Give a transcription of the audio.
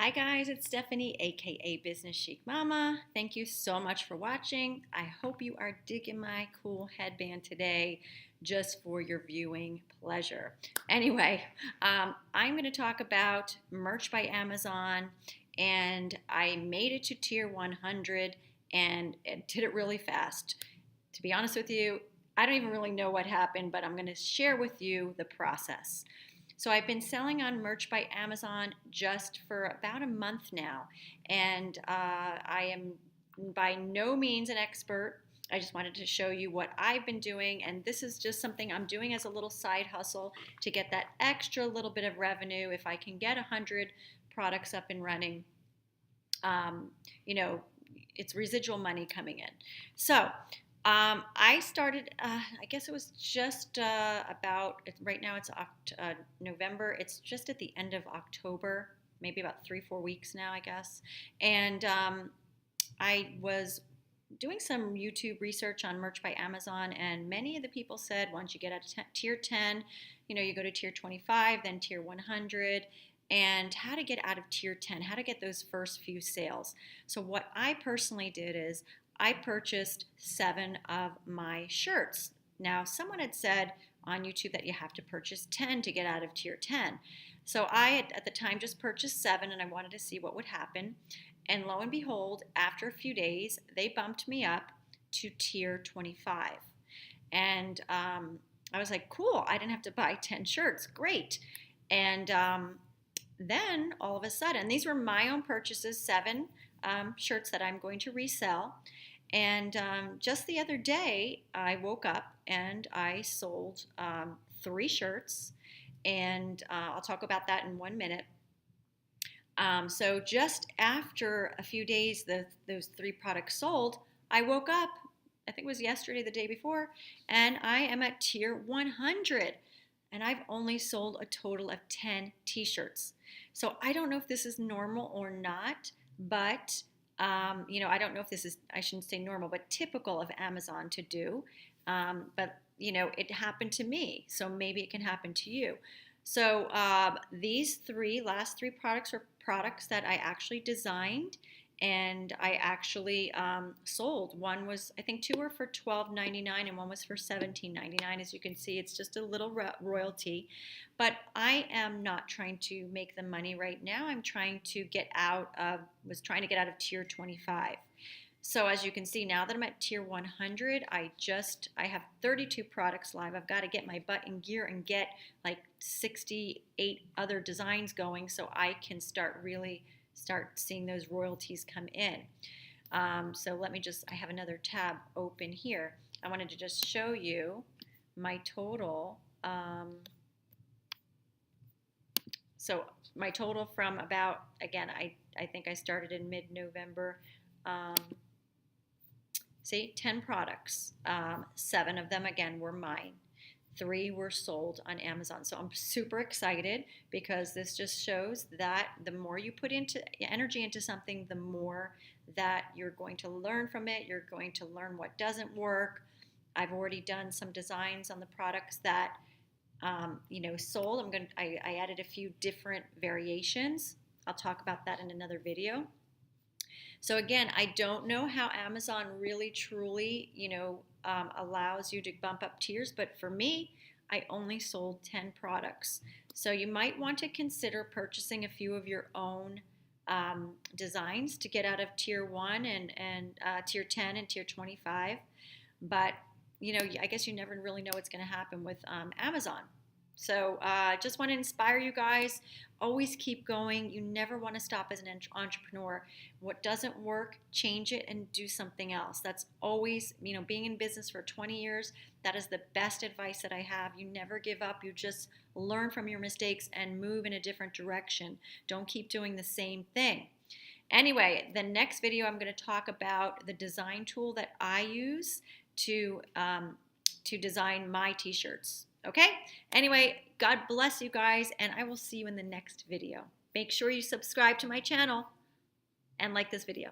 Hi guys, it's Stephanie, aka Business Chic Mama. Thank you so much for watching. I hope you are digging my cool headband today just for your viewing pleasure. Anyway, I'm going to talk about merch by Amazon, and I made it to tier 100 and it did it really fast. To be honest with you, I don't even really know what happened, but I'm going to share with you the process. So I've been selling on Merch by Amazon just for about a month now, and I am by no means an expert. I just wanted to show you what I've been doing, and this is just something I'm doing as a little side hustle to get that extra little bit of revenue. If I can get 100 products up and running, um, you know, it's residual money coming in. So I started, I guess it was just about, right now it's November. It's just at the end of October, maybe about 3, 4 weeks now, I guess. And I was doing some YouTube research on Merch by Amazon, and many of the people said once you get out of tier 10, you go to tier 25, then tier 100, and how to get out of tier 10, how to get those first few sales. So what I personally did is I purchased 7 of my shirts. Now, someone had said on YouTube that you have to purchase 10 to get out of tier 10. So I had, at the time, just purchased 7, and I wanted to see what would happen. And lo and behold, after a few days, they bumped me up to tier 25. And I was like, cool, I didn't have to buy 10 shirts. Great. And then all of a sudden, these were my own purchases, 7 shirts that I'm going to resell. And just the other day, I woke up and I sold 3 shirts, and I'll talk about that in 1 minute. So just after a few days, those 3 products sold, I woke up, I think it was yesterday, the day before, and I am at tier 100. And I've only sold a total of 10 t-shirts. So I don't know if this is normal or not, but I don't know if this is, I shouldn't say normal, but typical of Amazon to do. But it happened to me, so maybe it can happen to you. So these last three products are products that I actually designed, and I actually sold. One was, I think 2 were for $12.99 and one was for $17.99. As you can see, it's just a little royalty. But I am not trying to make the money right now. I'm trying to get out of tier 25. So as you can see, now that I'm at tier 100, I have 32 products live. I've got to get my butt in gear and get like 68 other designs going so I can start seeing those royalties come in. So I have another tab open here. I wanted to just show you my total. So my total from about, again, I think I started in mid-November. See, 10 products. 7 of them, again, were mine. 3 were sold on Amazon. So I'm super excited because this just shows that the more you put energy into something, the more that you're going to learn from it. You're going to learn what doesn't work. I've already done some designs on the products that sold. I added a few different variations. I'll talk about that in another video. So again, I don't know how Amazon really truly, allows you to bump up tiers, but for me, I only sold 10 products. So you might want to consider purchasing a few of your own designs to get out of tier 1 and tier 10 and tier 25. But, I guess you never really know what's going to happen with Amazon. So just want to inspire you guys. Always keep going. You never want to stop as an entrepreneur. What doesn't work, change it and do something else. That's always, being in business for 20 years, that is the best advice that I have. You never give up. You just learn from your mistakes and move in a different direction. Don't keep doing the same thing. Anyway, the next video I'm going to talk about the design tool that I use to design my t-shirts. Okay? Anyway, God bless you guys, and I will see you in the next video. Make sure you subscribe to my channel and like this video.